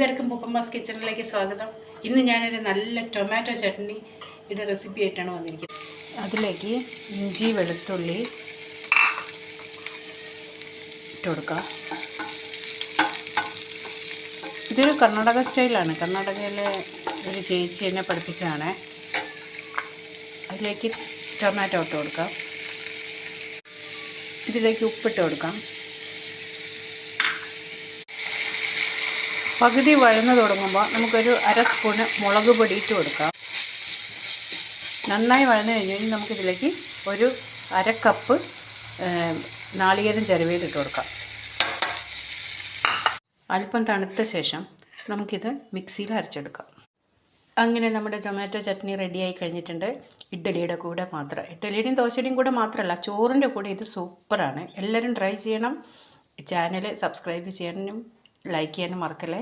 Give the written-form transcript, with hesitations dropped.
എല്ലാവർക്കും പൂപ്പമ്മാസ് കിച്ചണിലേക്ക് സ്വാഗതം. ഇന്ന് ഞാനൊരു നല്ല ടൊമാറ്റോ ചട്നിയുടെ റെസിപ്പി ആയിട്ടാണ് വന്നിരിക്കുന്നത്. അതിലേക്ക് ഇഞ്ചി വെളുത്തുള്ളി ഇട്ട് കൊടുക്കാം. ഇതൊരു കർണാടക സ്റ്റൈലാണ്. കർണാടകയിലെ ഒരു ചേച്ചി എന്നെ പഠിപ്പിച്ചതാണ്. അതിലേക്ക് ടൊമാറ്റോ ഇട്ട് കൊടുക്കാം. ഇതിലേക്ക് ഉപ്പിട്ട് കൊടുക്കാം. പകുതി വഴന്ന് തുടങ്ങുമ്പോൾ നമുക്കൊരു അര സ്പൂണ് മുളക് പൊടി ഇട്ട് കൊടുക്കാം. നന്നായി വഴന്ന് കഴിഞ്ഞ് നമുക്കിതിലേക്ക് ഒരു അര കപ്പ് നാളികേരം ചിരവിയിലിട്ട് കൊടുക്കാം. അല്പം തണുത്ത ശേഷം നമുക്കിത് മിക്സിയിൽ അരച്ചെടുക്കാം. അങ്ങനെ നമ്മുടെ ടൊമാറ്റോ ചട്നി റെഡിയായി കഴിഞ്ഞിട്ടുണ്ട്. ഇഡ്ഡലിയുടെ കൂടെ മാത്രം, ഇഡ്ഡലിയുടെയും ദോശയുടെയും കൂടെ മാത്രമല്ല, ചോറിൻ്റെ കൂടെ ഇത് സൂപ്പറാണ്. എല്ലാവരും ട്രൈ ചെയ്യണം. ചാനൽ സബ്സ്ക്രൈബ് ചെയ്യാനും ലൈക്ക് ചെയ്യാനും മറക്കല്ലേ.